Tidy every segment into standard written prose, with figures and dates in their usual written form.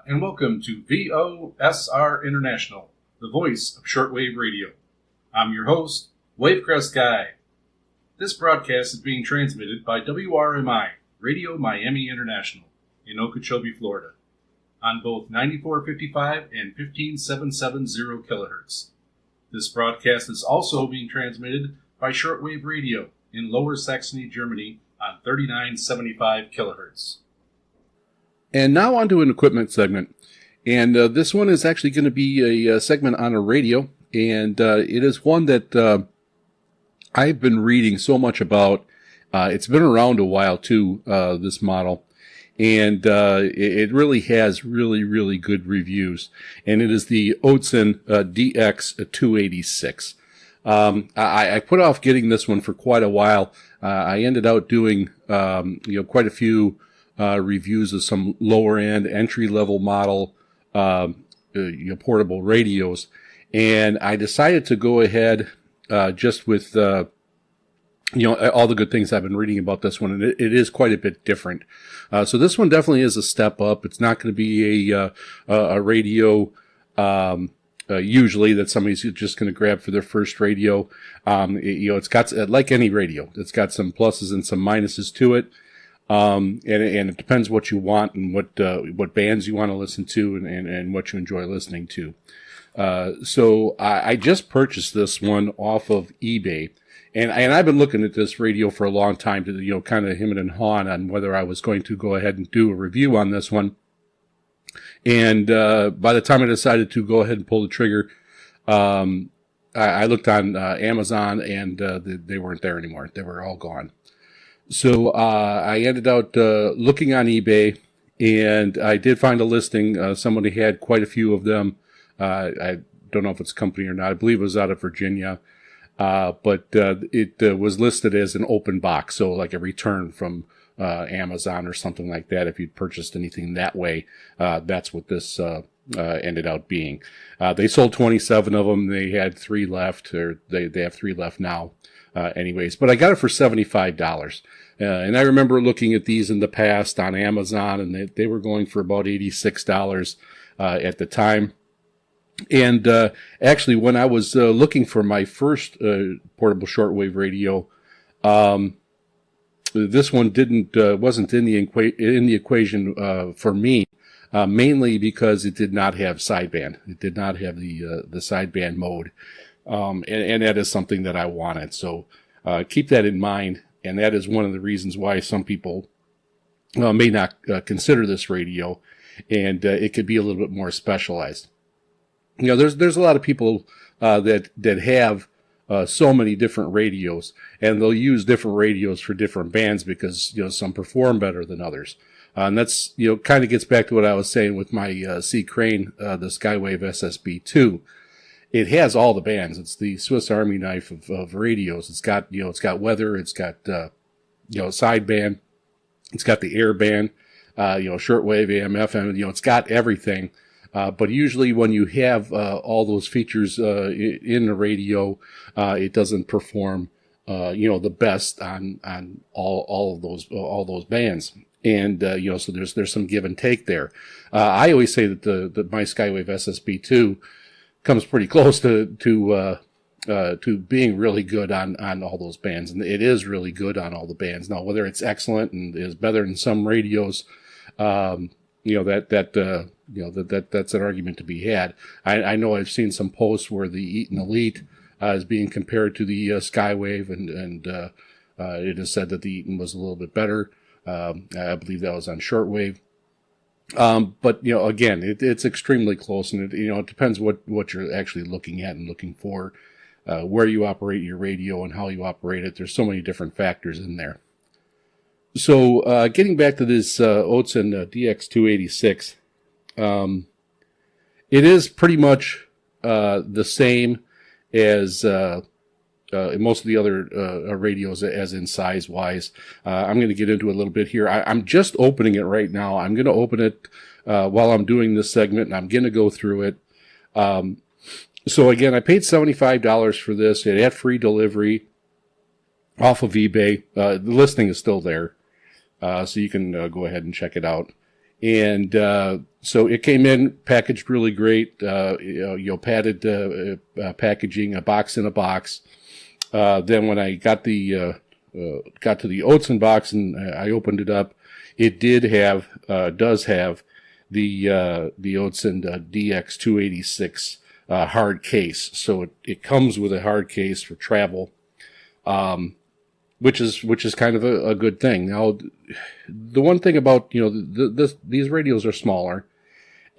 and welcome to VOSR International, the voice of shortwave radio. I'm your host, Wavecrest Guy. This broadcast is being transmitted by WRMI, Radio Miami International, in Okeechobee, Florida, on both 9455 and 15770 kilohertz. This broadcast is also being transmitted by shortwave radio in Lower Saxony, Germany, on 3975 kilohertz. And now on to an equipment segment. And this one is actually going to be a segment on a radio. And it is one that I've been reading so much about. It's been around a while, too, this model. And it really has really good reviews. And it is the Oatson DX286. I put off getting this one for quite a while. I ended up doing quite a few reviews of some lower end entry level model portable radios, and I decided to go ahead just with all the good things I've been reading about this one, and it is quite a bit different. So this one definitely is a step up. It's not going to be a radio usually that somebody's just going to grab for their first radio. It's got, like any radio, it's got some pluses and some minuses to it. And it depends what you want and what bands you want to listen to and what you enjoy listening to. So I just purchased this one off of eBay, and I've been looking at this radio for a long time to, kind of him and hawing on whether I was going to go ahead and do a review on this one. And, by the time I decided to go ahead and pull the trigger, I looked on, Amazon and, they weren't there anymore. They were all gone. So, I ended up, looking on eBay, and I did find a listing. Somebody had quite a few of them. I don't know if it's a company or not. I believe it was out of Virginia. But it was listed as an open box. So like a return from, Amazon or something like that. If you'd purchased anything that way, that's what this ended up being. They sold 27 of them. They had 3 left, or they have 3 left now. Anyways, but I got it for $75. And I remember looking at these in the past on Amazon, and they were going for about $86 at the time. And actually, when I was looking for my first portable shortwave radio, this one wasn't in the equation for me, mainly because it did not have sideband. It did not have the sideband mode, and that is something that I wanted. So keep that in mind, and that is one of the reasons why some people may not consider this radio, and it could be a little bit more specialized. There's a lot of people that have so many different radios, and they'll use different radios for different bands because, some perform better than others. And that's, kind of gets back to what I was saying with my C. Crane, the Skywave SSB2. It has all the bands. It's the Swiss Army knife of radios. It's got, it's got weather. It's got, sideband. It's got the air band, shortwave, AM, FM, it's got everything. But usually when you have all those features in the radio, it doesn't perform the best on all those bands. And so there's some give and take there. I always say that my Skywave SSB2 comes pretty close to being really good on all those bands, and it is really good on all the bands. Now, whether it's excellent and is better than some radios, that's an argument to be had. I know I've seen some posts where the Eaton Elite is being compared to the Skywave, and it is said that the Eaton was a little bit better. I believe that was on shortwave. But again, it's extremely close, and it depends what you're actually looking at and looking for, where you operate your radio and how you operate it. There's so many different factors in there. So, getting back to this Oatson DX286, it is pretty much the same as most of the other radios, as in size-wise. I'm going to get into it a little bit here. I'm just opening it right now. I'm going to open it while I'm doing this segment, and I'm going to go through it. So, again, I paid $75 for this. It had free delivery off of eBay. The listing is still there. So you can go ahead and check it out. And so it came in packaged really great, padded packaging, a box in a box. Then when I got to the Oatson box and I opened it up, it does have the Oatson DX286 hard case. So it comes with a hard case for travel, which is kind of a good thing. Now, the one thing about these radios are smaller,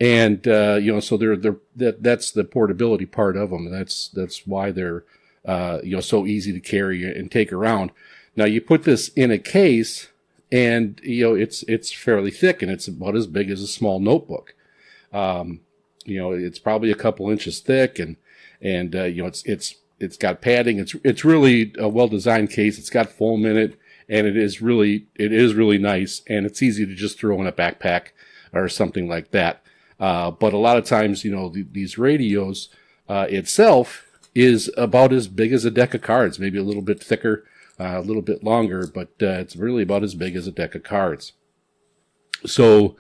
and so that's the portability part of them. That's why they're so easy to carry and take around. Now you put this in a case, and it's fairly thick, and it's about as big as a small notebook. It's probably a couple inches thick, and it's got padding. It's really a well designed case. It's got foam in it, and it is really nice, and it's easy to just throw in a backpack or something like that. But a lot of times, these radios itself is about as big as a deck of cards, maybe a little bit thicker, a little bit longer, but it's really about as big as a deck of cards. So,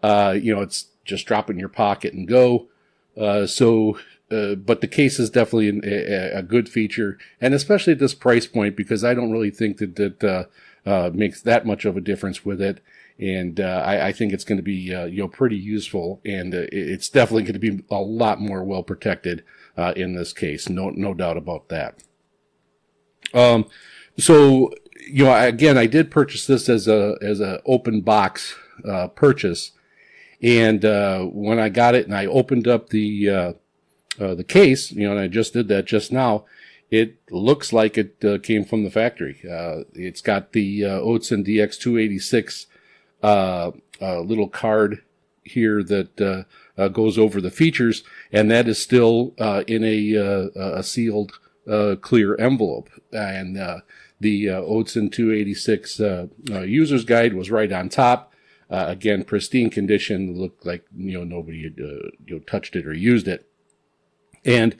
it's just drop in your pocket and go. But the case is definitely a good feature, and especially at this price point, because I don't really think that makes that much of a difference with it. And I think it's going to be pretty useful, and it's definitely going to be a lot more well protected in this case. No doubt about that. So again, I did purchase this as a open box purchase, and when I got it and I opened up the case, and I just did that just now, it looks like it came from the factory. It's got the Oatson DX286 little card here that goes over the features, and that is still in a sealed clear envelope. And the Oatson 286 user's guide was right on top. Again, pristine condition. Looked like nobody had touched it or used it. And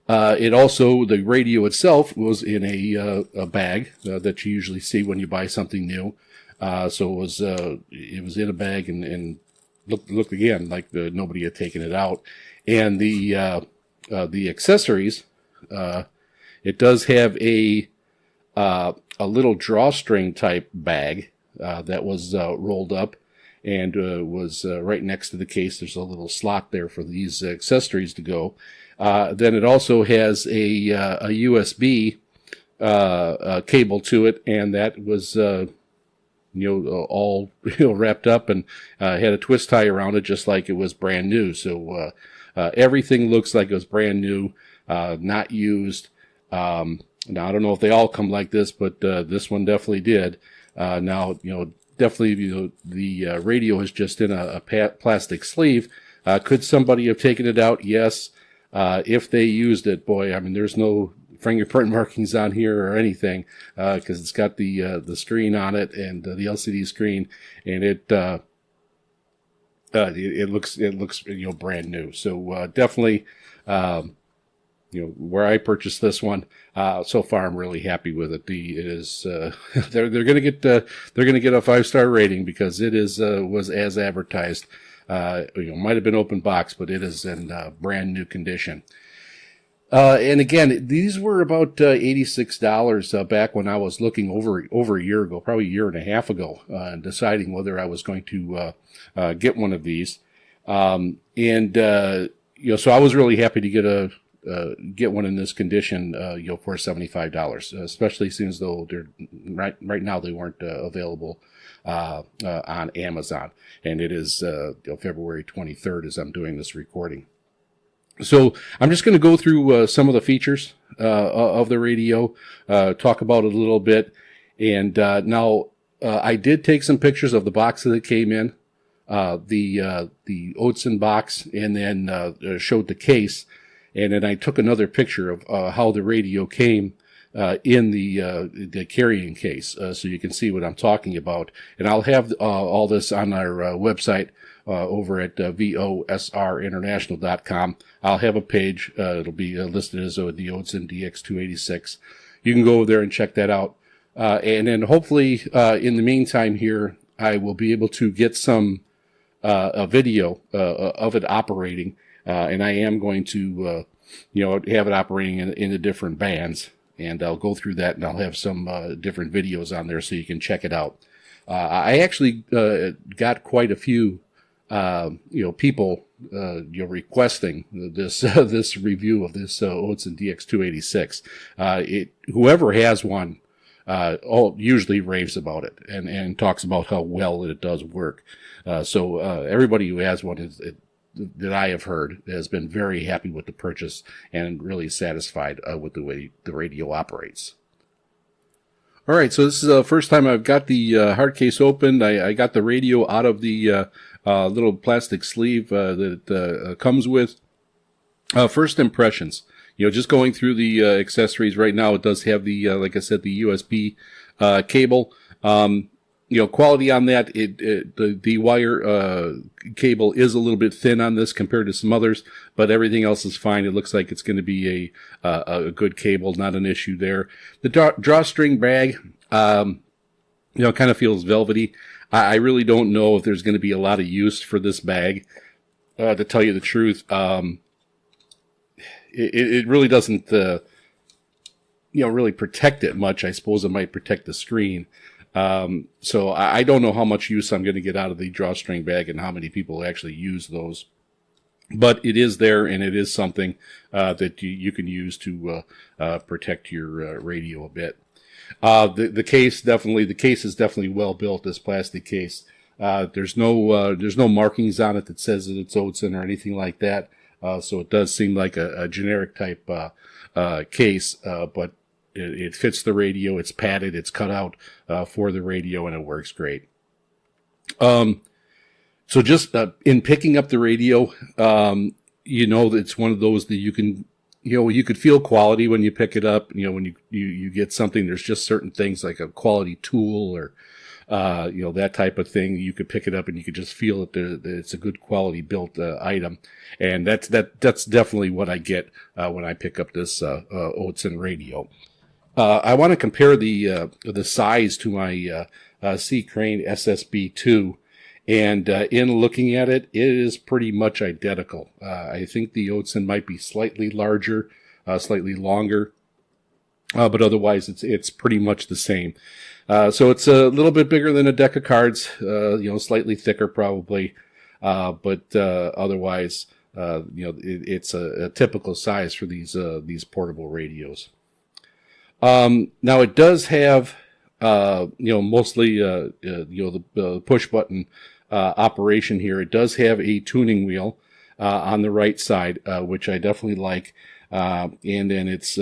it also, the radio itself was in a bag that you usually see when you buy something new. So it was in a bag and looked again like nobody had taken it out. And the accessories, it does have a little drawstring type bag that was rolled up and was right next to the case. There's a little slot there for these accessories to go. Then it also has a USB cable to it, and that was all wrapped up and had a twist tie around it, just like it was brand new. So everything looks like it was brand new, not used. Now I don't know if they all come like this, but this one definitely did. Now definitely the radio is just in a plastic sleeve. Could somebody have taken it out? Yes. If they used it, boy, I mean, there's no fingerprint markings on here or anything, because it's got the screen on it and the LCD screen, and it looks brand new. So definitely, where I purchased this one, so far I'm really happy with it. It is they're gonna get a 5-star rating because it was as advertised. Might have been open box, but it is in brand new condition. And again, these were about $86 back when I was looking over a year ago, probably a year and a half ago, and deciding whether I was going to get one of these. So I was really happy to get one in this condition, for $75, especially since though they're right now they weren't available on Amazon, and it is February 23rd as I'm doing this recording. So I'm just going to go through some of the features of the radio, talk about it a little bit, and now I did take some pictures of the box that it came in, the Oatson box, and then showed the case, and then I took another picture of how the radio came in the carrying case, so you can see what I'm talking about. And I'll have all this on our website over at VOSRinternational.com. I'll have a page. It'll be listed as the Oatson DX286. You can go over there and check that out. And then hopefully in the meantime here, I will be able to get some a video of it operating, and I am going to have it operating in the different bands, and I'll go through that, and I'll have some different videos on there so you can check it out. I actually got quite a few people requesting this this review of this Oatson DX286. Whoever has one usually raves about it and talks about how well it does work. So everybody who has one that I have heard has been very happy with the purchase and really satisfied with the way the radio operates. All right, so this is the first time I've got the hard case opened. I got the radio out of the little plastic sleeve that it comes with. First impressions, just going through the accessories right now, it does have the, like I said, the USB cable. Quality on that, the wire cable is a little bit thin on this compared to some others, but everything else is fine. It looks like it's going to be a good cable, not an issue there. The drawstring bag, kind of feels velvety. I really don't know if there's going to be a lot of use for this bag, to tell you the truth. It really doesn't, really protect it much. I suppose it might protect the screen. So I don't know how much use I'm going to get out of the drawstring bag and how many people actually use those. But it is there, and it is something that you can use to protect your radio a bit. The case is definitely well built. This plastic case. There's no markings on it that says that it's Oatson or anything like that. So it does seem like a generic type case, but it fits the radio. It's padded. It's cut out for the radio, and it works great. So just in picking up the radio, that it's one of those that you can, you could feel quality when you pick it up. When you get something, there's just certain things like a quality tool or that type of thing. You could pick it up and you could just feel that it's a good quality built item, and that's definitely what I get when I pick up this Oatson radio. I want to compare the size to my C Crane SSB2, and in looking at it, it is pretty much identical. I think the Oatson might be slightly larger, slightly longer, but otherwise it's pretty much the same. So it's a little bit bigger than a deck of cards, slightly thicker probably, but otherwise, it's a typical size for these portable radios. Now it does have, mostly, the push button, operation here. It does have a tuning wheel, on the right side, which I definitely like. And then it's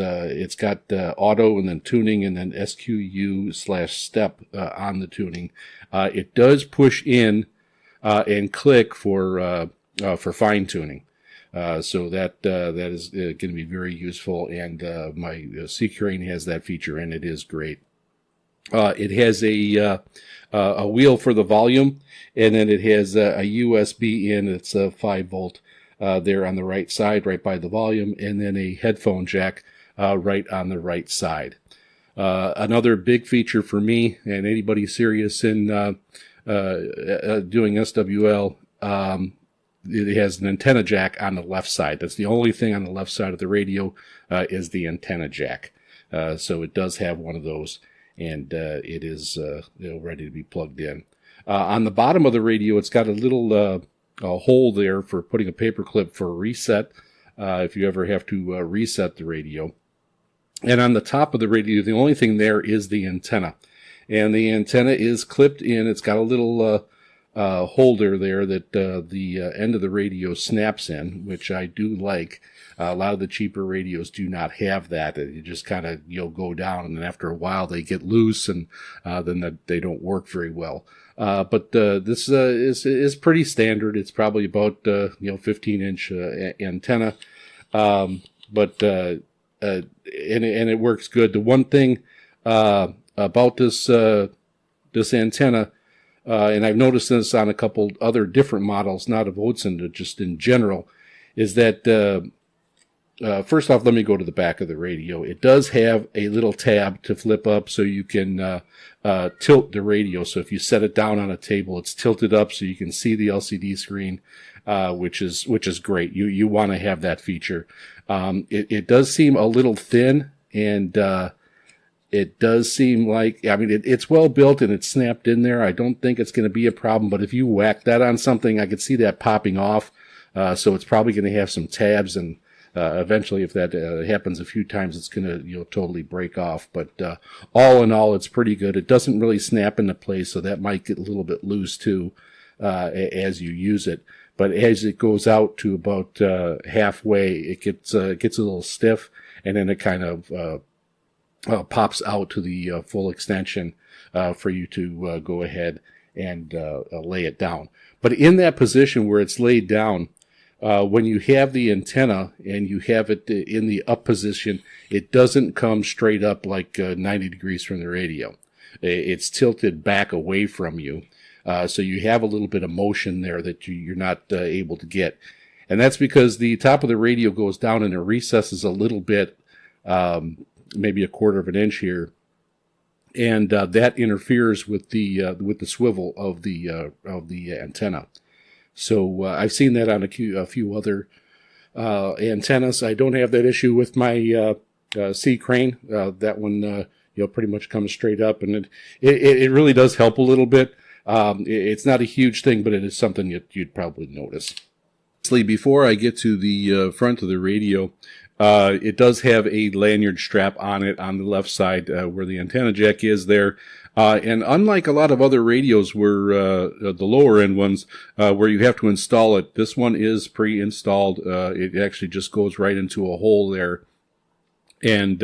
got, auto and then tuning and then SQU/step, on the tuning. It does push in, and click for fine tuning. So that is going to be very useful, and my C Crane has that feature, and it is great. It has a wheel for the volume, and then it has a USB in. It's a 5-volt there on the right side, right by the volume, and then a headphone jack right on the right side. Another big feature for me and anybody serious in doing SWL. It has an antenna jack on the left side. That's the only thing on the left side of the radio is the antenna jack. So it does have one of those, and it is ready to be plugged in. On the bottom of the radio, it's got a little hole there for putting a paper clip for a reset, if you ever have to reset the radio. And on the top of the radio, the only thing there is the antenna. And the antenna is clipped in. It's got a little holder there that the end of the radio snaps in, which I do like. A lot of the cheaper radios do not have that. You just kind of go down, and then after a while they get loose, and then they don't work very well. But this is pretty standard. It's probably about 15-inch antenna, but and it works good. The one thing about this antenna. And I've noticed this on a couple other different models, not of Oatson, but just in general, is that first off, let me go to the back of the radio. It does have a little tab to flip up so you can tilt the radio. So if you set it down on a table, it's tilted up so you can see the LCD screen, which is great. You want to have that feature. It does seem a little thin, and it does seem like, I mean, it's well built and it's snapped in there. I don't think it's going to be a problem, but if you whack that on something, I could see that popping off. So it's probably going to have some tabs, and eventually, if that happens a few times, it's going to totally break off. But all in all, it's pretty good. It doesn't really snap into place, so that might get a little bit loose too as you use it. But as it goes out to about halfway, it gets a little stiff, and then it kind of pops out to the full extension for you to go ahead and lay it down. But in that position where it's laid down, when you have the antenna and you have it in the up position, it doesn't come straight up like 90 degrees from the radio. It's tilted back away from you. So you have a little bit of motion there that you're not able to get. And that's because the top of the radio goes down and it recesses a little bit, maybe a quarter of an inch here. And that interferes with the swivel of the antenna. So I've seen that on a few other antennas. I don't have that issue with my C crane. That one pretty much comes straight up, and it really does help a little bit. It's not a huge thing, but it is something you'd probably notice. Before I get to the front of the radio, it does have a lanyard strap on it on the left side where the antenna jack is there. And unlike a lot of other radios where the lower end ones where you have to install it, this one is pre-installed. It actually just goes right into a hole there. And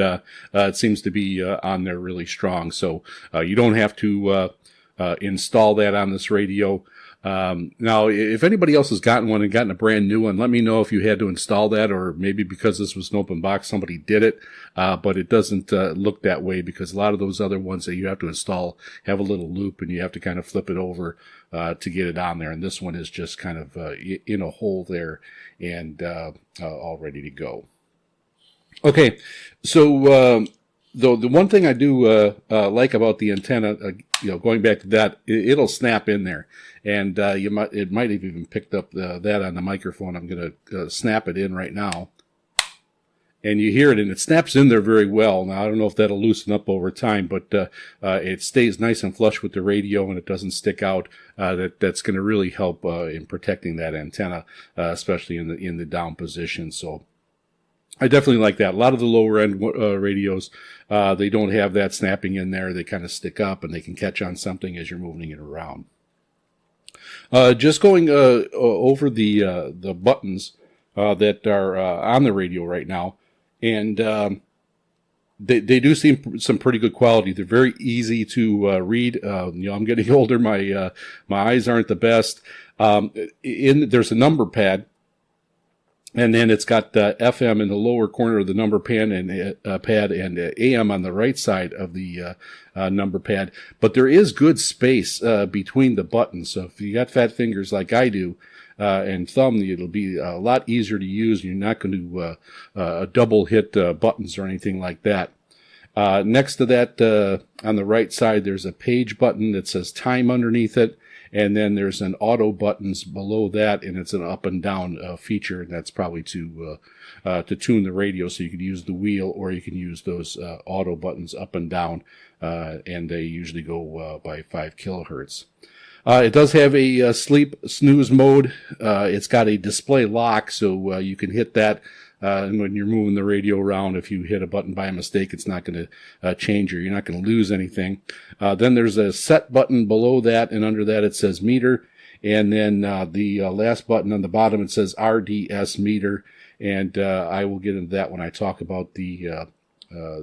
it seems to be on there really strong. So you don't have to install that on this radio. Now, if anybody else has gotten one and gotten a brand new one, let me know if you had to install that, or maybe because this was an open box, somebody did it. But it doesn't look that way, because a lot of those other ones that you have to install have a little loop and you have to kind of flip it over to get it on there. And this one is just kind of in a hole there and all ready to go. Okay, so the one thing I do like about the antenna, going back to that, it'll snap in there, and it might have even picked up that on the microphone. I'm going to snap it in right now, and you hear it, and it snaps in there very well. Now I don't know if that'll loosen up over time, but it stays nice and flush with the radio, and it doesn't stick out. That's going to really help in protecting that antenna, especially in the down position. So I definitely like that. A lot of the lower end radios, they don't have that snapping in there. They kind of stick up and they can catch on something as you're moving it around. Just going over the buttons that are on the radio right now, and they do seem some pretty good quality. They're very easy to read. I'm getting older. My eyes aren't the best. There's a number pad. And then it's got FM in the lower corner of the number pad and AM on the right side of the number pad. But there is good space between the buttons. So if you got fat fingers like I do and thumb, it'll be a lot easier to use. You're not going to double hit buttons or anything like that. Next to that, on the right side, there's a page button that says time underneath it. And then there's an auto buttons below that, and it's an up and down feature. And that's probably to tune the radio, so you can use the wheel, or you can use those auto buttons up and down, and they usually go by 5 kilohertz. It does have a sleep snooze mode. It's got a display lock, so you can hit that. And when you're moving the radio around, if you hit a button by mistake, it's not going to change, or you're not going to lose anything. Then there's a set button below that, and under that it says meter. And then the last button on the bottom, it says RDS meter. And I will get into that when I talk about the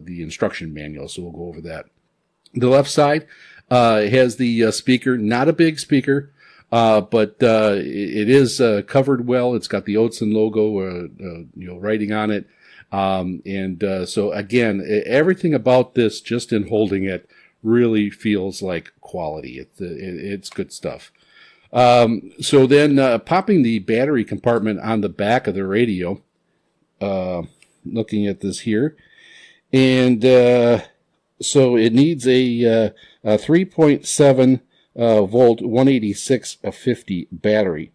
instruction manual, so we'll go over that. The left side has the speaker, not a big speaker. But it is covered well. It's got the Oatson logo, writing on it. So again, everything about this, just in holding it, really feels like quality. It's good stuff. So then, popping the battery compartment on the back of the radio, looking at this here. And so it needs a 3.7 volt 18650 battery.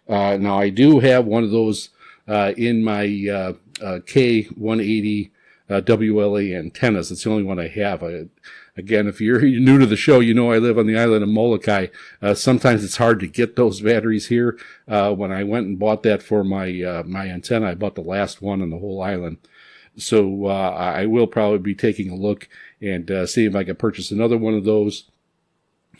Now I do have one of those in my K180 WLA antennas. It's the only one I have. Again, if you're new to the show, you know I live on the island of Molokai. Sometimes it's hard to get those batteries here. When I went and bought that for my my antenna, I bought the last one on the whole island. So I will probably be taking a look and see if I can purchase another one of those.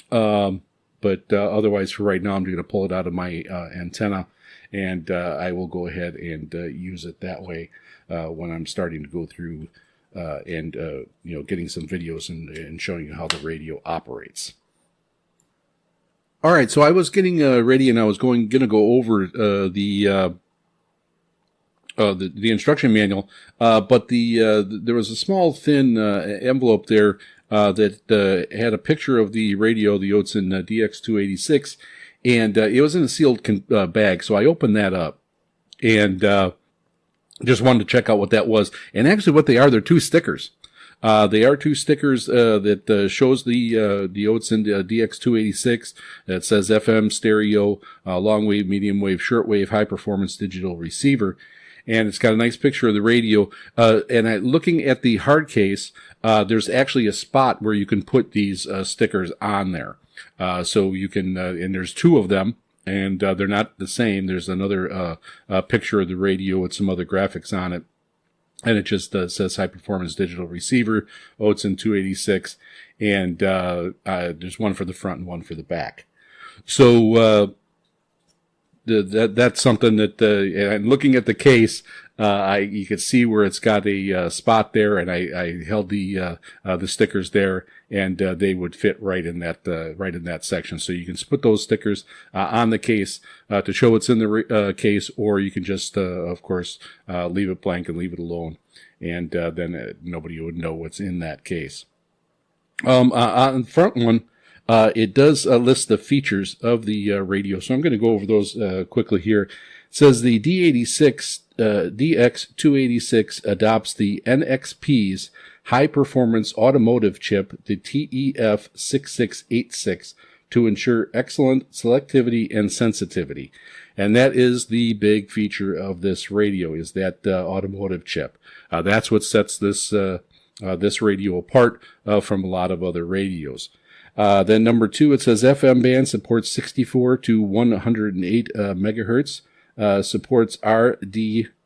But otherwise, for right now, I'm going to pull it out of my antenna, and I will go ahead and use it that way when I'm starting to go through and getting some videos and showing you how the radio operates. All right, so I was getting ready, and I was going to go over the instruction manual, but there was a small thin envelope there that had a picture of the radio, the Oatson DX286, and it was in a sealed bag. So I opened that up and just wanted to check out what that was. And actually, what they are, they're two stickers. They are two stickers that shows the Oatson DX286 that says FM, stereo, long wave, medium wave, short wave, high performance digital receiver. And it's got a nice picture of the radio. And looking at the hard case, there's actually a spot where you can put these stickers on there. So you can, and there's two of them, and they're not the same. There's another picture of the radio with some other graphics on it. And it just says high performance digital receiver, Oatson 286. And there's one for the front and one for the back. So that's something that, and looking at the case, you could see where it's got a spot there, and I held the stickers there, and they would fit right in that section. So you can put those stickers on the case to show what's in the case, or you can just, of course, leave it blank and leave it alone, and then nobody would know what's in that case. On the front one, it does list the features of the radio, so I'm going to go over those quickly here. It says the DX286 adopts the NXP's high-performance automotive chip, the TEF6686, to ensure excellent selectivity and sensitivity. And that is the big feature of this radio, is that automotive chip. That's what sets this radio apart from a lot of other radios. Then number 2, it says FM band supports 64 to 108 megahertz, supports RBDS,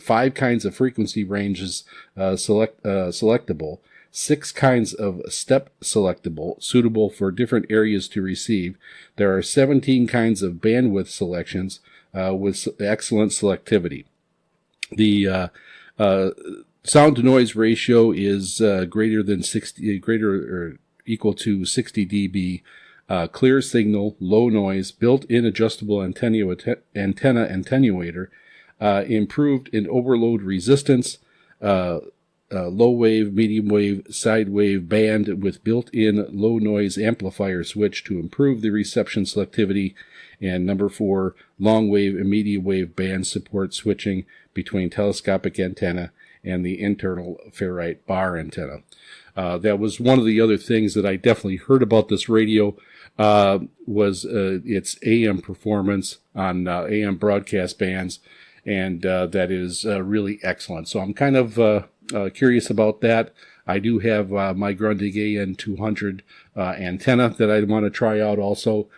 5 kinds of frequency ranges selectable, 6 kinds of step selectable, suitable for different areas to receive. There are 17 kinds of bandwidth selections with excellent selectivity. The sound to noise ratio is greater or equal to 60 dB. Clear signal, low noise, built-in adjustable antenna attenuator, improved in overload resistance, low wave, medium wave, side wave band with built-in low noise amplifier switch to improve the reception selectivity. And number 4, long wave and medium wave band support switching between telescopic antenna and the internal ferrite bar antenna. That was one of the other things that I definitely heard about this radio, was its AM performance on AM broadcast bands, and that is really excellent. So I'm kind of curious about that. I do have my Grundig AN200 antenna that I want to try out also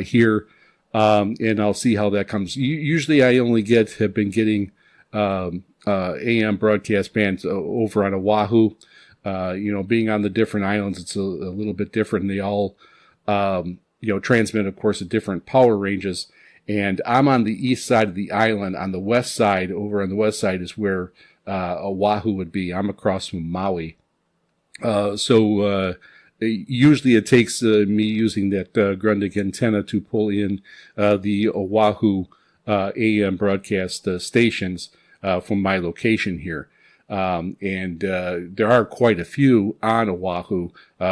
here, and I'll see how that comes. Usually I only have been getting AM broadcast bands over on Oahu. Being on the different islands, it's a little bit different. They all, transmit, of course, at different power ranges. And I'm on the east side of the island. On the west side, over on the west side, is where Oahu would be. I'm across from Maui. Usually it takes me using that Grundig antenna to pull in the Oahu AM broadcast stations from my location here. There are quite a few on Oahu,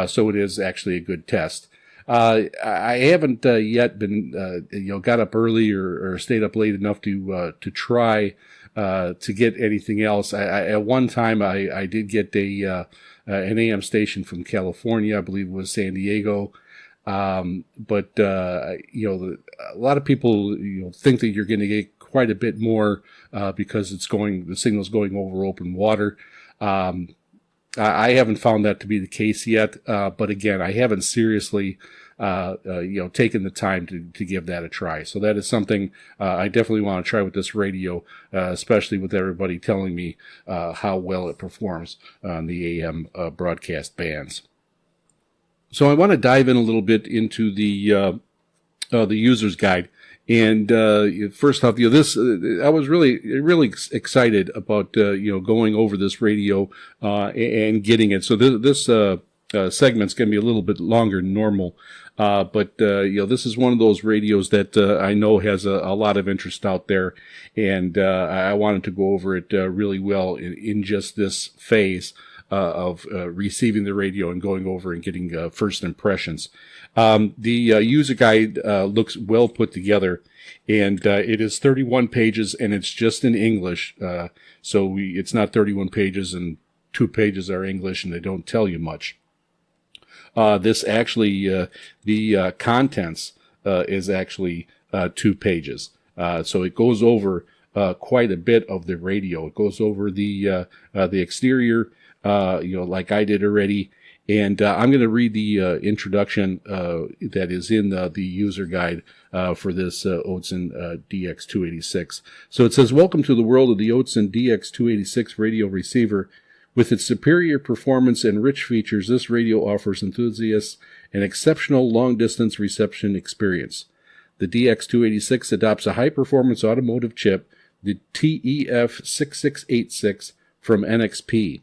so it is actually a good test. I haven't yet been, got up early or stayed up late enough to try to get anything else. At one time, I did get an AM station from California. I believe it was San Diego. But a lot of people, think that you're going to get quite a bit more, because the signal's going over open water. I haven't found that to be the case yet. But again, I haven't seriously, taken the time to give that a try. So that is something, I definitely want to try with this radio, especially with everybody telling me, how well it performs on the AM, broadcast bands. So I want to dive in a little bit into the user's guide. And first off, this I was really excited about going over this radio and getting it. So this segment's going to be a little bit longer than normal, but this is one of those radios that I know has a lot of interest out there, and I wanted to go over it really well in just this phase of receiving the radio and going over and getting first impressions. The user guide looks well put together, and it is 31 pages, and it's just in English. So it's not 31 pages and 2 pages are English, and they don't tell you much. This actually, the contents is actually 2 pages. So it goes over quite a bit of the radio. It goes over the exterior, like I did already. And I'm going to read the introduction that is in the user guide for this Oatson DX286. So it says, "Welcome to the world of the Oatson DX286 radio receiver. With its superior performance and rich features, this radio offers enthusiasts an exceptional long-distance reception experience. The DX286 adopts a high-performance automotive chip, the TEF6686 from NXP,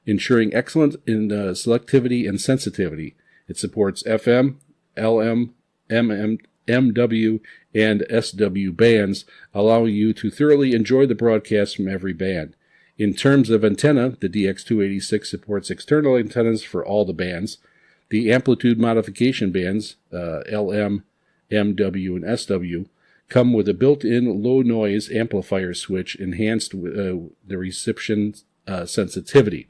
ensuring excellence in selectivity and sensitivity. It supports FM, LM, MM, MW, and SW bands, allowing you to thoroughly enjoy the broadcast from every band. In terms of antenna, the DX286 supports external antennas for all the bands. The amplitude modification bands, LM, MW, and SW, come with a built-in low-noise amplifier switch enhanced the reception sensitivity.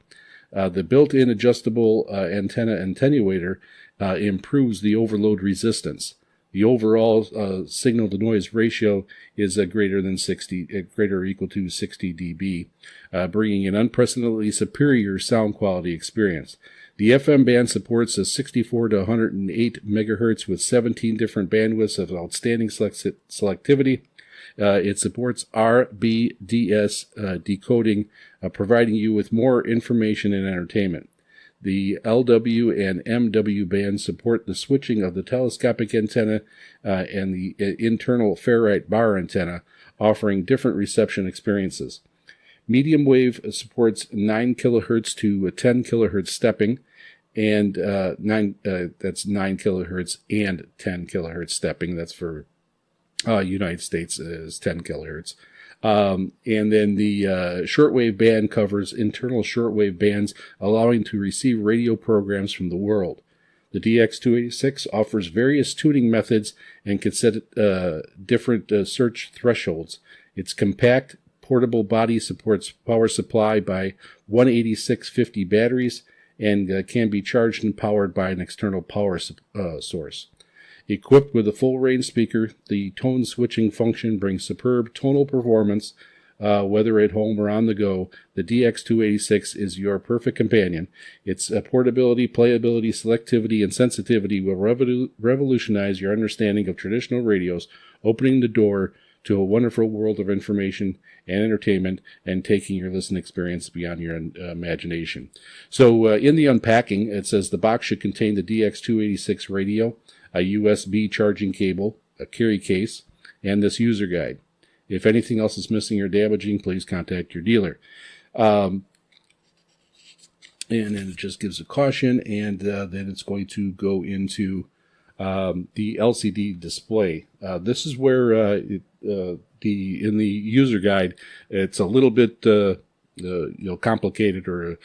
The built-in adjustable antenna attenuator improves the overload resistance. The overall signal-to-noise ratio is greater or equal to 60 dB, bringing an unprecedentedly superior sound quality experience. The FM band supports a 64 to 108 megahertz with 17 different bandwidths of outstanding selectivity. It supports RBDS decoding, providing you with more information and entertainment. The LW and MW bands support the switching of the telescopic antenna and the internal ferrite bar antenna, offering different reception experiences. Medium wave supports 9 kilohertz to 10 kilohertz stepping, and that's 9 kilohertz and 10 kilohertz stepping. That's for United States is 10 kilohertz. And then the shortwave band covers internal shortwave bands, allowing to receive radio programs from the world. The DX286 offers various tuning methods and can set different search thresholds. Its compact, portable body supports power supply by 18650 batteries and can be charged and powered by an external power source. Equipped with a full-range speaker, the tone switching function brings superb tonal performance. Whether at home or on the go, the DX286 is your perfect companion. Its portability, playability, selectivity, and sensitivity will revolutionize your understanding of traditional radios, opening the door to a wonderful world of information and entertainment and taking your listening experience beyond your imagination. So in the unpacking, it says the box should contain the DX286 radio, a USB charging cable, a carry case, and this user guide. If anything else is missing or damaging, please contact your dealer. And then it just gives a caution, and then it's going to go into the LCD display. This is where in the user guide, it's a little bit complicated or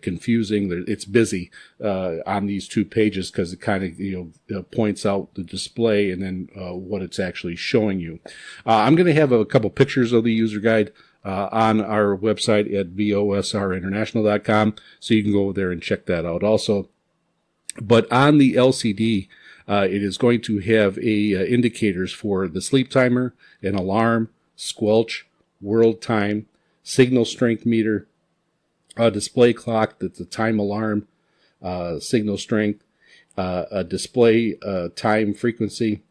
confusing. It's busy on these 2 pages because it kind of points out the display and then what it's actually showing you. I'm going to have a couple pictures of the user guide on our website at VOSRinternational.com, so you can go over there and check that out also. But on the LCD, it is going to have indicators for the sleep timer, an alarm, squelch, world time, signal strength meter, a display clock that's a time alarm, signal strength, a display time frequency.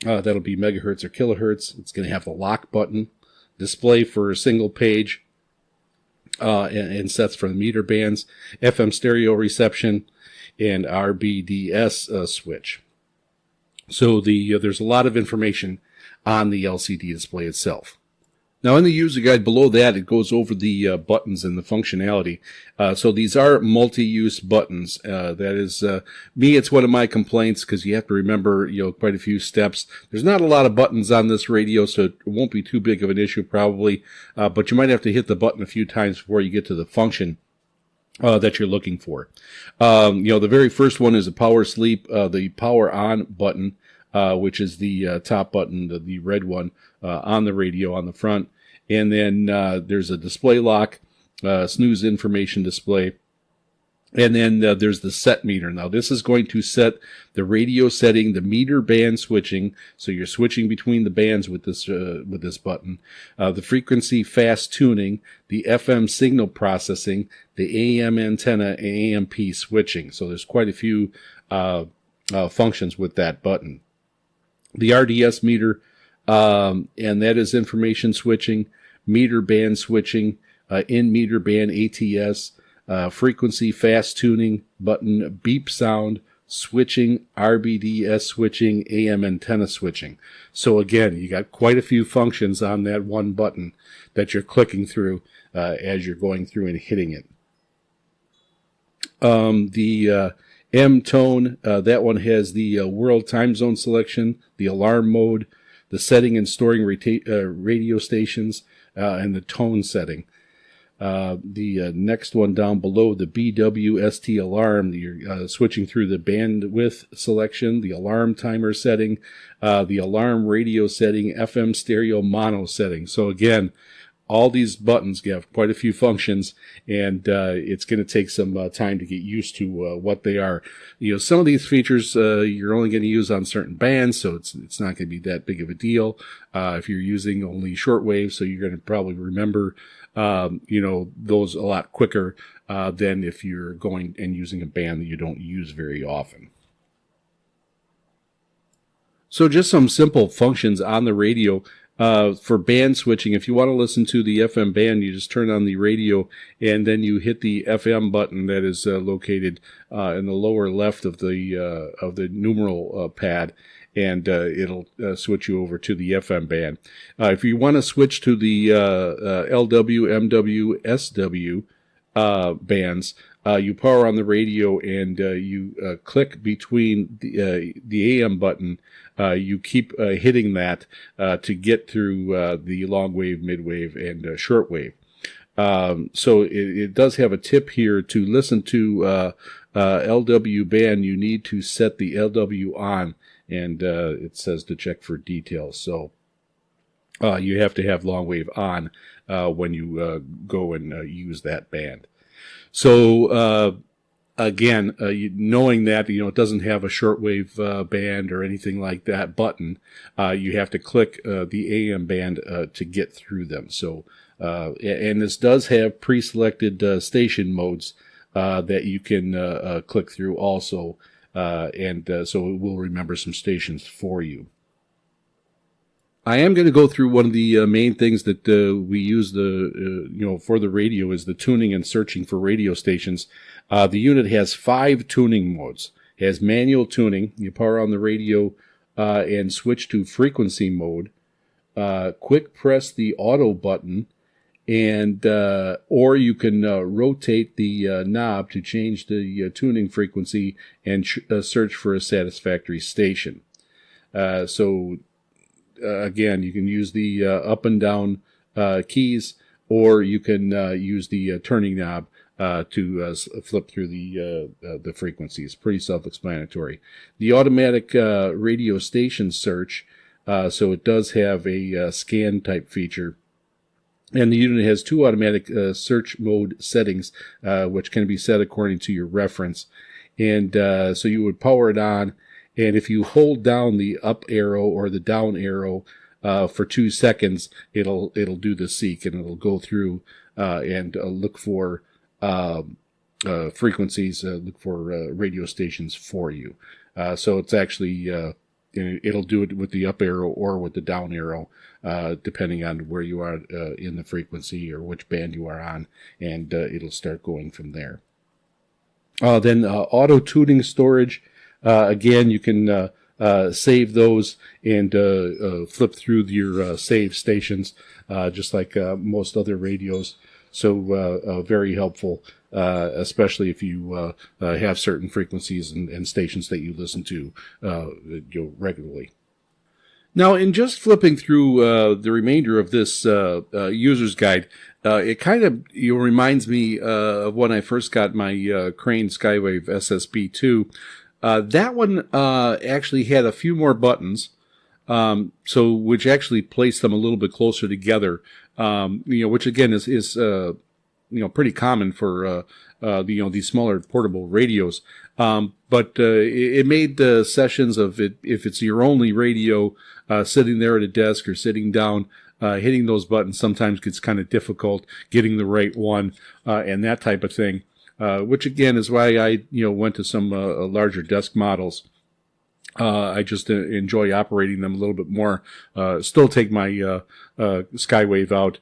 That'll be megahertz or kilohertz. It's going to have the lock button, display for a single page, and sets for the meter bands, FM stereo reception, and RBDS switch. So there's a lot of information on the LCD display itself. Now, in the user guide below that, it goes over the buttons and the functionality. So these are multi-use buttons. That is, me, it's one of my complaints because you have to remember, quite a few steps. There's not a lot of buttons on this radio, so it won't be too big of an issue probably. But you might have to hit the button a few times before you get to the function that you're looking for. The very first one is a power sleep, the power on button, which is the top button, the red one, on the radio on the front. And then there's a display lock, snooze information display. And then there's the set meter. Now, this is going to set the radio setting, the meter band switching. So you're switching between the bands with this button. The frequency fast tuning, the FM signal processing, the AM antenna, and AMP switching. So there's quite a few functions with that button. The RDS meter, and that is information switching, meter band switching, in meter band ATS, frequency fast tuning button, beep sound, switching, RBDS switching, AM antenna switching. So again, you got quite a few functions on that one button that you're clicking through as you're going through and hitting it. The M tone, that one has the world time zone selection, the alarm mode, the setting and storing radio stations, and the tone setting. The next one down below, the BWST alarm, you're switching through the bandwidth selection, the alarm timer setting, the alarm radio setting, FM stereo mono setting. So again, all these buttons have quite a few functions, and it's going to take some time to get used to what they are. Some of these features you're only going to use on certain bands, so it's not going to be that big of a deal. If you're using only shortwave, so you're going to probably remember those a lot quicker than if you're going and using a band that you don't use very often. So just some simple functions on the radio. For band switching, if you want to listen to the FM band, you just turn on the radio and then you hit the FM button that is located in the lower left of the numeral pad, and it'll switch you over to the FM band. If you want to switch to the LW, MW, SW bands, you power on the radio and you click between the AM button. You keep hitting that to get through the long wave, mid wave, and short wave. So it does have a tip here. To listen to LW band, you need to set the LW on, and it says to check for details. So you have to have long wave on when you go and use that band. So again, knowing that it doesn't have a shortwave band or anything like that button, you have to click the AM band to get through them. So and this does have pre-selected station modes that you can click through also, and so it will remember some stations for you. I am going to go through one of the main things that we use for the radio is the tuning and searching for radio stations. The unit has 5 tuning modes. It has manual tuning. You power on the radio and switch to frequency mode. Quick press the auto button, and or you can rotate the knob to change the tuning frequency and search for a satisfactory station. Again, you can use the up and down keys, or you can use the turning knob to flip through the frequencies. Pretty self-explanatory. The automatic radio station search, so it does have a scan type feature. And the unit has 2 automatic search mode settings, which can be set according to your reference. And so you would power it on, and if you hold down the up arrow or the down arrow for 2 seconds, it'll do the seek, and it'll go through and look for frequencies, look for radio stations for you. So it's actually it'll do it with the up arrow or with the down arrow, depending on where you are in the frequency or which band you are on, and it'll start going from there. Then auto tuning storage. Again, you can save those and flip through your save stations, just like most other radios. So very helpful, especially if you have certain frequencies and stations that you listen to regularly. Now, in just flipping through the remainder of this user's guide, it kind of reminds me of when I first got my Crane Skywave SSB2. That one actually had a few more buttons, so which actually placed them a little bit closer together. Which again is pretty common for these smaller portable radios. But it made the sessions of it, if it's your only radio, sitting there at a desk or sitting down, hitting those buttons sometimes gets kind of difficult, getting the right one, and that type of thing. Which again is why I went to some larger desk models. I just enjoy operating them a little bit more. Still take my Skywave out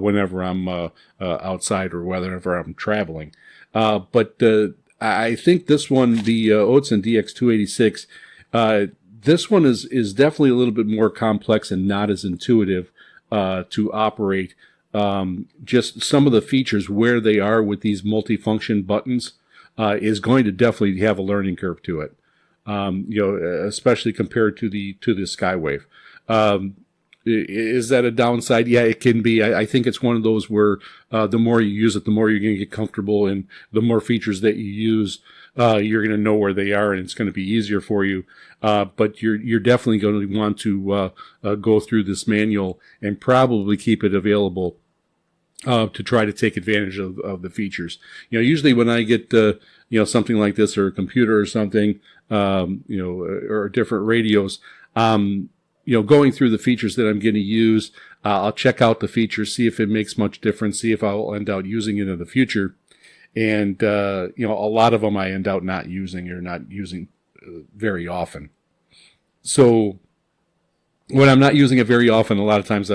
whenever I'm outside or whenever I'm traveling. But I think this one, the Oatson DX286, this one is definitely a little bit more complex and not as intuitive to operate. Just some of the features where they are with these multifunction buttons is going to definitely have a learning curve to it. Especially compared to the Skywave. Is that a downside? Yeah, it can be. I think it's one of those where the more you use it, the more you're going to get comfortable, and the more features that you use, you're going to know where they are, and it's going to be easier for you. But you're definitely going to want to go through this manual and probably keep it available to try to take advantage of the features. Usually when I get something like this, or a computer or something, or different radios, going through the features that I'm going to use, I'll check out the features, see if it makes much difference, see if I'll end up using it in the future. And, a lot of them I end up not using very often. So when I'm not using it very often, a lot of times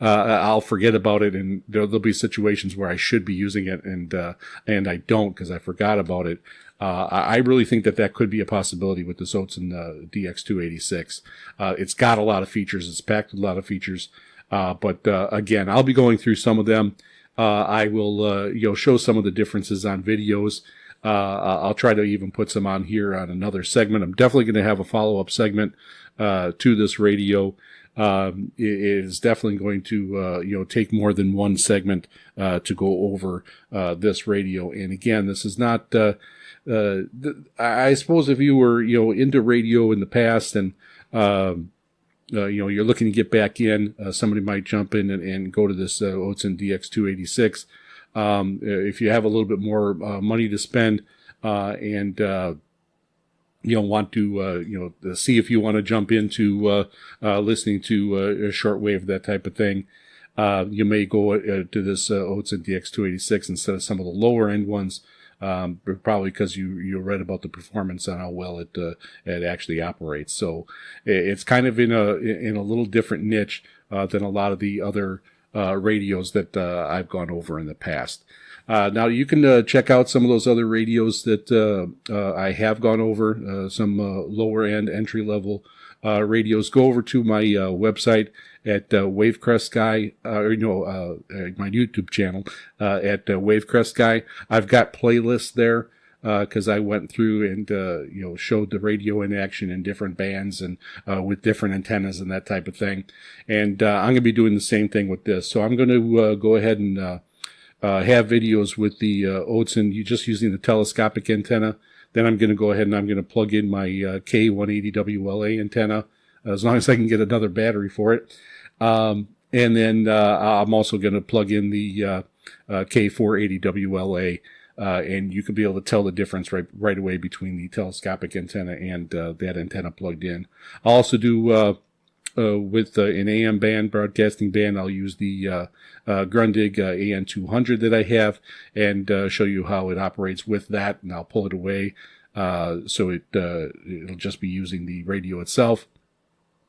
I'll forget about it, and there'll be situations where I should be using it, and I don't because I forgot about it. I really think that could be a possibility with this Oatson DX286. It's got a lot of features. It's packed with a lot of features. But again, I'll be going through some of them. I will show some of the differences on videos. I'll try to even put some on here on another segment. I'm definitely going to have a follow-up segment to this radio. It is definitely going to take more than one segment to go over this radio. And again, this is not I suppose if you were into radio in the past and you're looking to get back in, somebody might jump in and go to this Oatson DX286. If you have a little bit more money to spend and want to see if you want to jump into listening to a shortwave, that type of thing, you may go to this Oatson DX286 instead of some of the lower end ones. Probably because you read about the performance and how well it actually operates. So it's kind of in a little different niche than a lot of the other radios that I've gone over in the past. Now you can check out some of those other radios that I have gone over, some lower end entry level radios. Go over to my website at Wavecrest Sky, my YouTube channel at Wavecrest Sky. I've got playlists there because I went through and showed the radio in action in different bands and with different antennas and that type of thing. And I'm going to be doing the same thing with this. So I'm going to go ahead and have videos with the Oatson, you just using the telescopic antenna, then I'm going to go ahead and I'm going to plug in my K180WLA antenna, as long as I can get another battery for it. And then I'm also going to plug in the K480WLA, and you can be able to tell the difference right away between the telescopic antenna and that antenna plugged in. I'll also do with an AM band, broadcasting band, I'll use the Grundig AN200 that I have and show you how it operates with that, and I'll pull it away so it'll just be using the radio itself.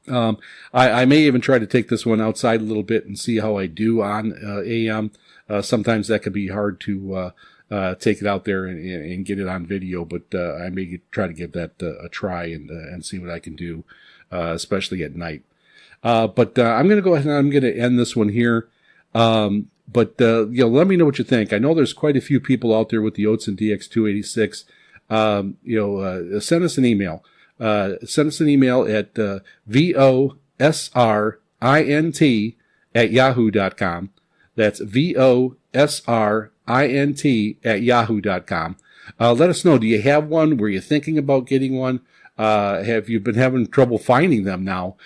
I may even try to take this one outside a little bit and see how I do on AM. Sometimes that could be hard to take it out there and get it on video, but I may try to give that a try and see what I can do, especially at night. But I'm going to go ahead and I'm going to end this one here. But let me know what you think. I know there's quite a few people out there with the Oatson DX286. Send us an email. Send us an email at VOSRINT@yahoo.com. That's VOSRINT@yahoo.com. Let us know. Do you have one? Were you thinking about getting one? Have you been having trouble finding them now?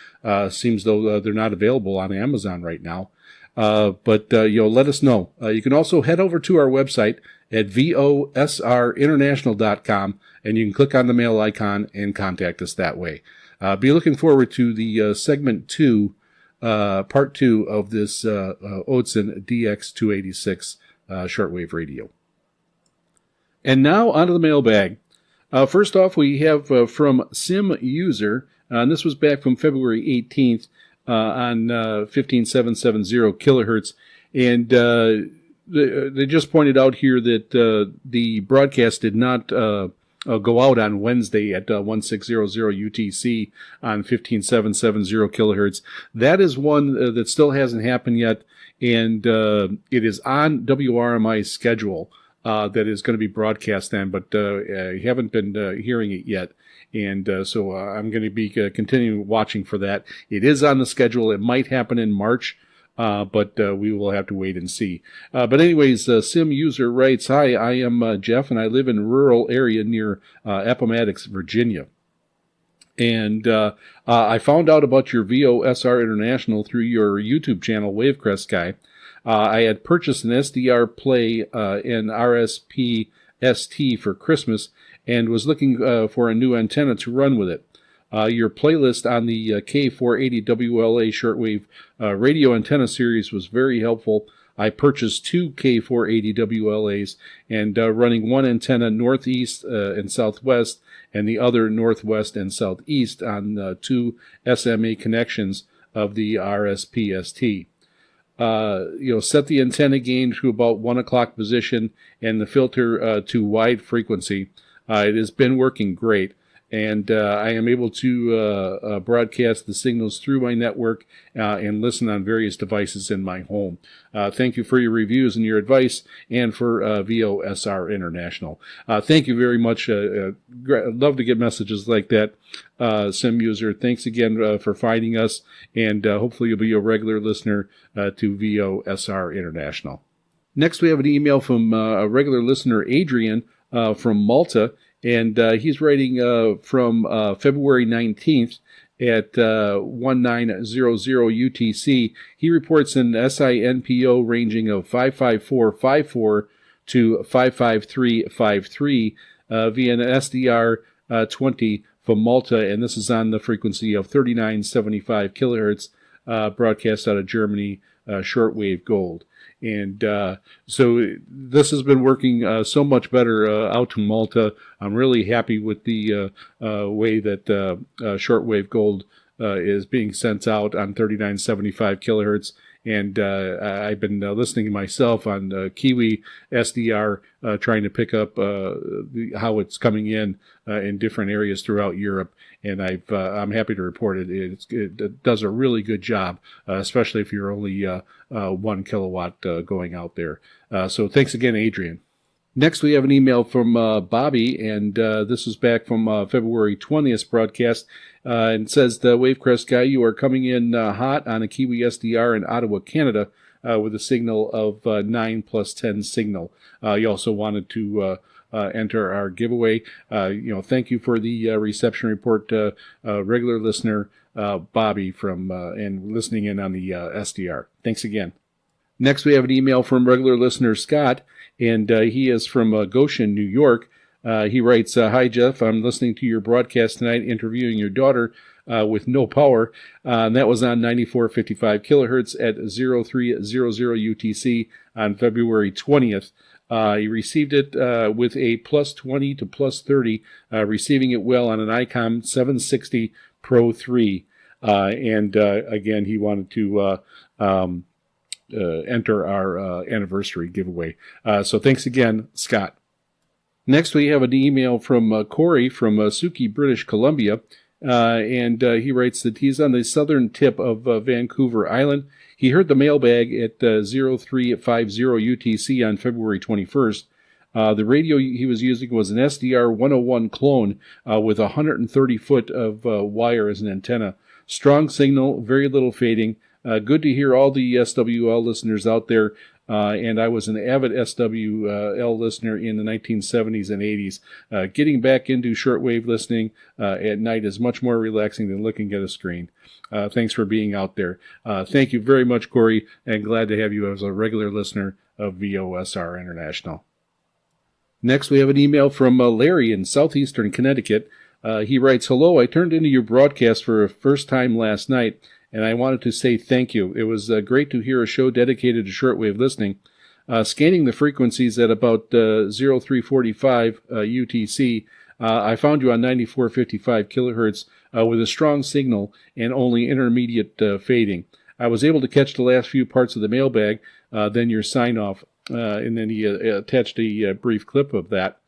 Seems though they're not available on Amazon right now. But let us know. You can also head over to our website at VOSRinternational.com, and you can click on the mail icon and contact us that way. Be looking forward to the segment 2, part 2 of this Oatson DX286 shortwave radio. And now onto the mailbag. First off, we have from Sim User, and this was back from February 18th on 15770 kilohertz, and they just pointed out here that the broadcast did not go out on Wednesday at 1600 UTC on 15770 kilohertz. That is one that still hasn't happened yet, and it is on WRMI's schedule. That is going to be broadcast then, but I haven't been hearing it yet. And so I'm going to be continuing watching for that. It is on the schedule. It might happen in March, but we will have to wait and see. But anyways, Sim User writes, "Hi, I am Jeff, and I live in a rural area near Appomattox, Virginia. And I found out about your VOSR International through your YouTube channel, Wavecrest Guy. I had purchased an SDR Play and RSP ST for Christmas and was looking for a new antenna to run with it. Your playlist on the K480WLA shortwave radio antenna series was very helpful. I purchased 2 K480WLAs and running one antenna northeast and southwest and the other northwest and southeast on 2 SMA connections of the RSP ST. Set the antenna gain to about 1 o'clock position and the filter to wide frequency. It has been working great, and I am able to broadcast the signals through my network and listen on various devices in my home. Thank you for your reviews and your advice, and for VOSR International." Thank you very much. I'd love to get messages like that. Sim User, thanks again for finding us, and hopefully you'll be a regular listener to VOSR International. Next, we have an email from a regular listener, Adrian, from Malta, and he's writing from February 19th at 1900 UTC. He reports an SINPO ranging of 55454 to 55353 via an SDR 20 from Malta, and this is on the frequency of 3975 kilohertz, broadcast out of Germany, shortwave gold. And so this has been working so much better out to Malta. I'm really happy with the way that shortwave gold is being sent out on 3975 kilohertz. And I've been listening myself on Kiwi SDR, trying to pick up how it's coming in different areas throughout Europe. And I'm happy to report it. It does a really good job, especially if you're only 1 kilowatt going out there. So thanks again, Adrian. Next, we have an email from Bobby, and this is back from February 20th broadcast. And it says, "The Wavecrest Guy, you are coming in hot on a Kiwi SDR in Ottawa, Canada. with a signal of 9 plus 10 signal. You also wanted to enter our giveaway. Thank you for the reception report, regular listener Bobby from and listening in on the SDR. Thanks again. Next, we have an email from regular listener Scott, and he is from Goshen, New York. He writes, "Hi, Jeff. I'm listening to your broadcast tonight interviewing your daughter with no power. And that was on 9455 kilohertz at 0300 UTC on February 20th. He received it with a plus 20 to plus 30, receiving it well on an ICOM 760 Pro 3. Again, he wanted to enter our anniversary giveaway. So thanks again, Scott. Next, we have an email from Corey from Suki, British Columbia. He writes that he's on the southern tip of Vancouver Island. He heard the mailbag at 0350 UTC on February 21st. The radio he was using was an SDR 101 clone with 130 foot of wire as an antenna. Strong signal, very little fading. Good to hear all the SWL listeners out there. And I was an avid SWL listener in the 1970s and 80s. Getting back into shortwave listening at night is much more relaxing than looking at a screen. Thanks for being out there. Thank you very much, Corey, and glad to have you as a regular listener of VOSR International. Next, we have an email from Larry in southeastern Connecticut. He writes, "Hello, I turned into your broadcast for a first time last night, and I wanted to say thank you. It was great to hear a show dedicated to shortwave listening. Scanning the frequencies at about 0345 UTC, I found you on 9455 kilohertz with a strong signal and only intermediate fading. I was able to catch the last few parts of the mailbag, then your sign-off, and then he attached a brief clip of that.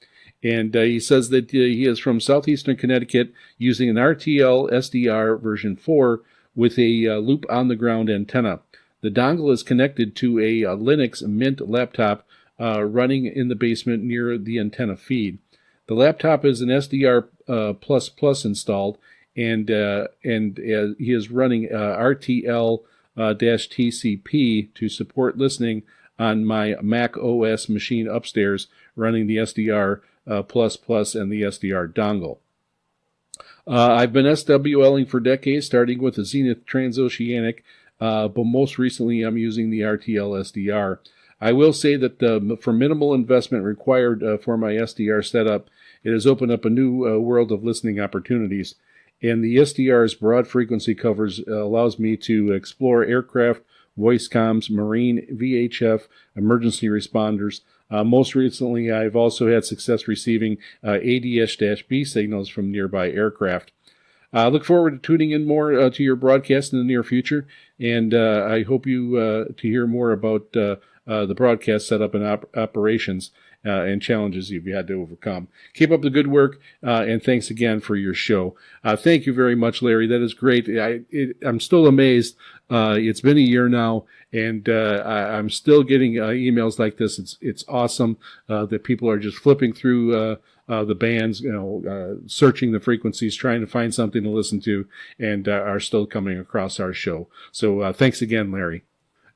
And he says that he is from southeastern Connecticut using an RTL SDR version 4 with a loop on the ground antenna. The dongle is connected to a Linux Mint laptop running in the basement near the antenna feed. The laptop is an SDR++ installed, and he is running RTL-TCP to support listening on my Mac OS machine upstairs, running the SDR++ and the SDR dongle. I've been SWLing for decades, starting with the Zenith Transoceanic, but most recently I'm using the RTL SDR. I will say that for minimal investment required for my SDR setup, it has opened up a new world of listening opportunities. And the SDR's broad frequency covers allows me to explore aircraft, voice comms, marine, VHF, emergency responders. Most recently, I've also had success receiving ADS-B signals from nearby aircraft. I look forward to tuning in more to your broadcast in the near future, and I hope you to hear more about the broadcast setup and operations and challenges you've had to overcome. Keep up the good work, and thanks again for your show. Thank you very much, Larry. That is great. I'm still amazed. It's been a year now, and I'm still getting emails like this. It's awesome that people are just flipping through the bands, searching the frequencies, trying to find something to listen to, and are still coming across our show. So thanks again, Larry.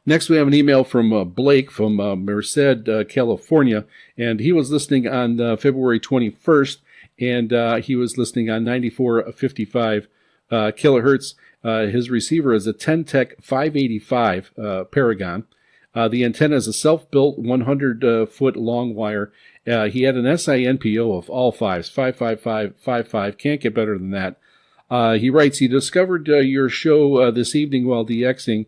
Next, we have an email from Blake from Merced, California, and he was listening on February 21st, and he was listening on 9455 kilohertz. His receiver is a Ten-Tech 585 Paragon. The antenna is a self-built 100-foot long wire. He had an SINPO of all fives, 55555. Can't get better than that. He writes, he discovered your show this evening while DXing.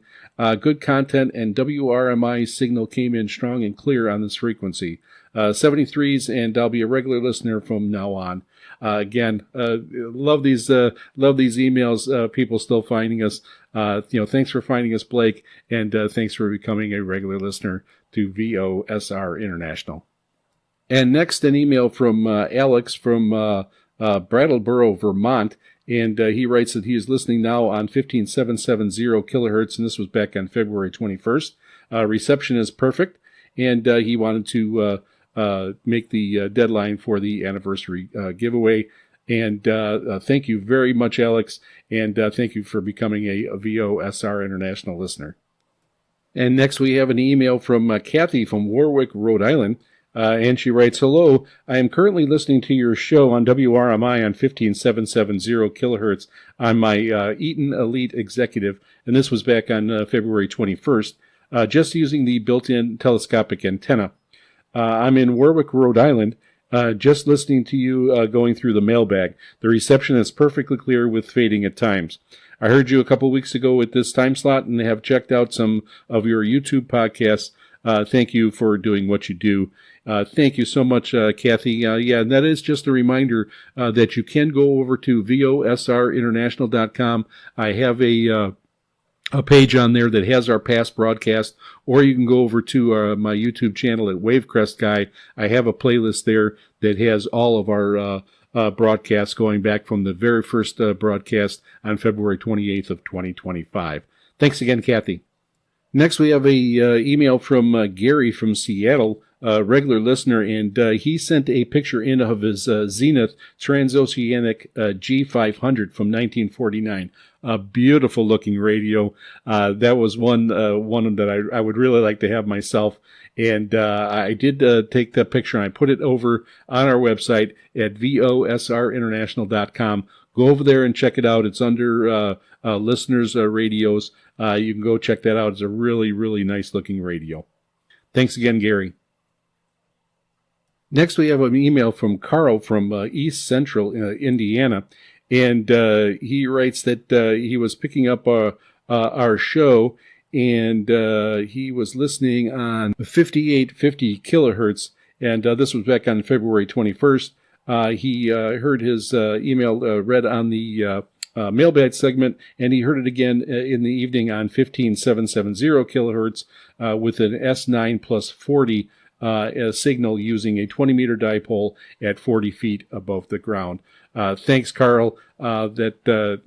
Good content, and WRMI signal came in strong and clear on this frequency. 73s, and I'll be a regular listener from now on. Again, love these emails. People still finding us. Thanks for finding us, Blake, and thanks for becoming a regular listener to VOSR International. And next, an email from Alex from Brattleboro, Vermont. And he writes that he is listening now on 15770 kilohertz, and this was back on February 21st. Reception is perfect, and he wanted to make the deadline for the anniversary giveaway. And thank you very much, Alex, and thank you for becoming a VOSR International listener. And next we have an email from Kathy from Warwick, Rhode Island. And she writes, hello, I am currently listening to your show on WRMI on 15770 kilohertz on my Eaton Elite Executive, and this was back on February 21st, just using the built-in telescopic antenna. I'm in Warwick, Rhode Island, just listening to you going through the mailbag. The reception is perfectly clear with fading at times. I heard you a couple weeks ago at this time slot and have checked out some of your YouTube podcasts. Thank you for doing what you do. Thank you so much, Kathy. Yeah, and that is just a reminder that you can go over to VOSRinternational.com. I have a page on there that has our past broadcast, or you can go over to my YouTube channel at Wavecrest Guy. I have a playlist there that has all of our broadcasts going back from the very first broadcast on February 28th of 2025. Thanks again, Kathy. Next, we have a email from Gary from Seattle, a regular listener, and he sent a picture in of his Zenith Transoceanic G500 from 1949. A beautiful looking radio. That was one that I would really like to have myself. And I did take that picture and I put it over on our website at VOSRinternational.com. Go over there and check it out. It's under listeners' radios. You can go check that out. It's a really, really nice looking radio. Thanks again, Gary. Next, we have an email from Carl from East Central Indiana. And he writes that he was picking up our show, and he was listening on 5850 kilohertz. And this was back on February 21st. He heard his email read on the mailbag segment, and he heard it again in the evening on 15770 kilohertz with an S9 plus 40 signal using a 20-meter dipole at 40 feet above the ground. Thanks, Carl. That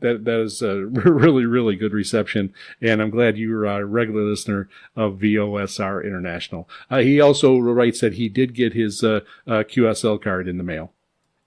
is a really, really good reception, and I'm glad you're a regular listener of VOSR International. He also writes that he did get his QSL card in the mail.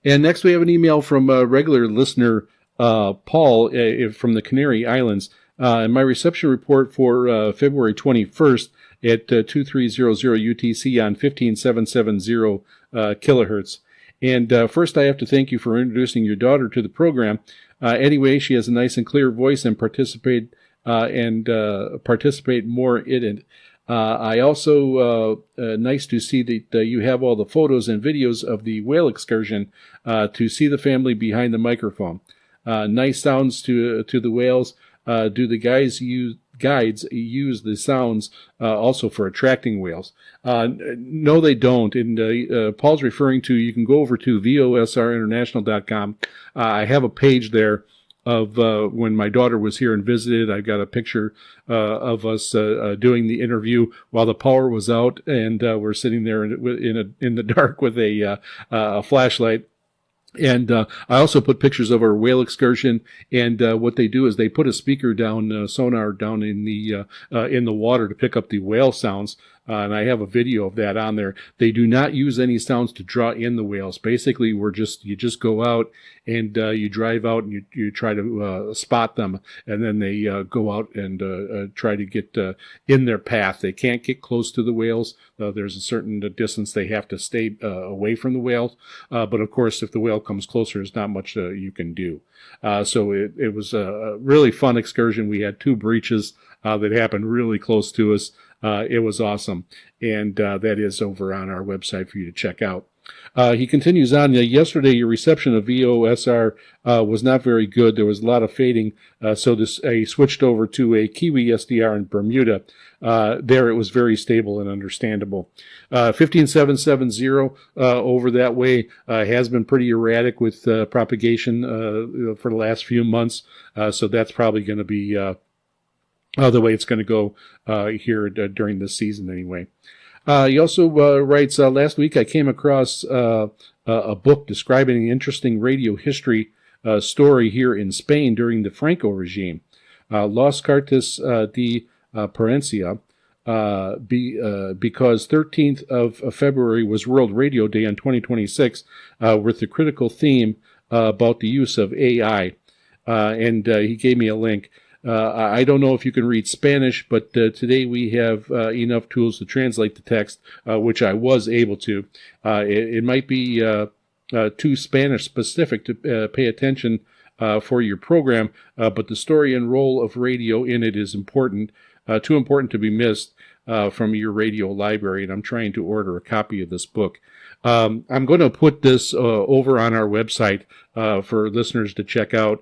And next we have an email from a regular listener, Paul, from the Canary Islands. My reception report for February 21st at 2300 UTC on 15770 kilohertz. And first, I have to thank you for introducing your daughter to the program. Anyway, she has a nice and clear voice and participate more in it. I also nice to see that you have all the photos and videos of the whale excursion to see the family behind the microphone. Nice sounds to the whales. Do the guides use the sounds also for attracting whales? No, they don't. And Paul's referring to, you can go over to VOSRinternational.com. I have a page there of when my daughter was here and visited. I got a picture of us doing the interview while the power was out, and we're sitting there in the dark with a flashlight. And I also put pictures of our whale excursion. And what they do is they put a speaker down, sonar down in the water to pick up the whale sounds. And I have a video of that on there. They do not use any sounds to draw in the whales. Basically, you just go out and you drive out and you try to spot them, and then they go out and try to get in their path. They can't get close to the whales. There's a certain distance they have to stay away from the whales. But of course, if the whale comes closer, there's not much you can do. So it was a really fun excursion. We had 2 breaches that happened really close to us. It was awesome, and that is over on our website for you to check out. He continues on. Yesterday, your reception of VOSR was not very good. There was a lot of fading, so I switched over to a Kiwi SDR in Bermuda. There, it was very stable and understandable. 15770 over that way has been pretty erratic with propagation for the last few months, so that's probably going to be the way it's going to go here during this season anyway. He also writes, last week I came across a book describing an interesting radio history story here in Spain during the Franco regime. Las Cartas de Parencia, because 13th of February was World Radio Day on 2026 with the critical theme about the use of AI. And he gave me a link. I don't know if you can read Spanish, but today we have enough tools to translate the text, which I was able to. It might be too Spanish specific to pay attention for your program, but the story and role of radio in it is important, too important to be missed from your radio library, and I'm trying to order a copy of this book. I'm going to put this over on our website for listeners to check out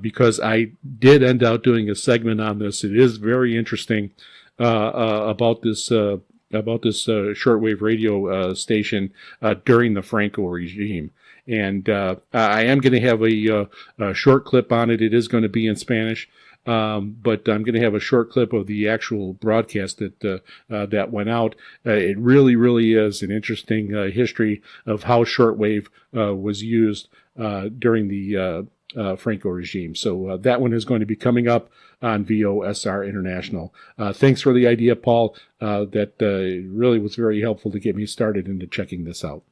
because I did end up doing a segment on this. It is very interesting about this shortwave radio station during the Franco regime. And I am going to have a short clip on it. It is going to be in Spanish, but I'm going to have a short clip of the actual broadcast that went out. It really, really is an interesting history of how shortwave was used during the Franco regime. So that one is going to be coming up on VOSR International. Thanks for the idea, Paul. That really was very helpful to get me started into checking this out.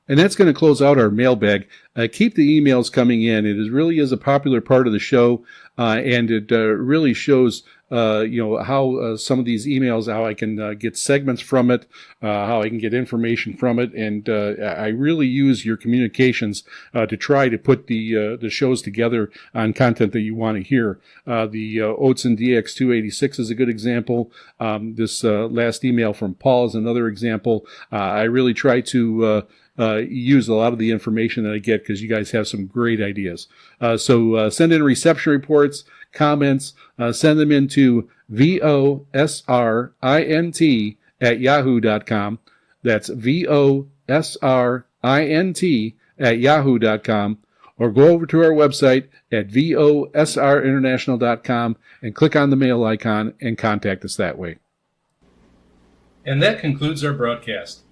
And that's going to close out our mailbag. Keep the emails coming in. It really is a popular part of the show, and it really shows, how some of these emails, how I can get segments from it, how I can get information from it, and I really use your communications to try to put the shows together on content that you want to hear. The Oatson DX286 is a good example. This last email from Paul is another example. I really try to use a lot of the information that I get because you guys have some great ideas. So send in reception reports, comments, send them into VOSRINT@yahoo.com. That's VOSRINT@yahoo.com. Or go over to our website at VOSRinternational.com and click on the mail icon and contact us that way. And that concludes our broadcast.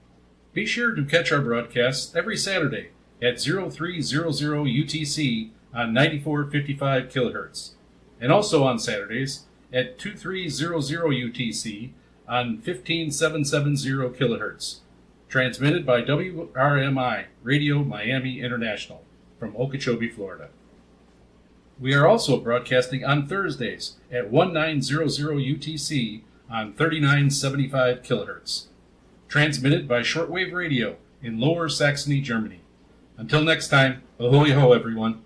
Be sure to catch our broadcasts every Saturday at 0300 UTC on 9455 kHz, and also on Saturdays at 2300 UTC on 15770 kHz, transmitted by WRMI Radio Miami International from Okeechobee, Florida. We are also broadcasting on Thursdays at 1900 UTC on 3975 kHz. Transmitted by shortwave radio in Lower Saxony, Germany. Until next time, ahoy ho, everyone.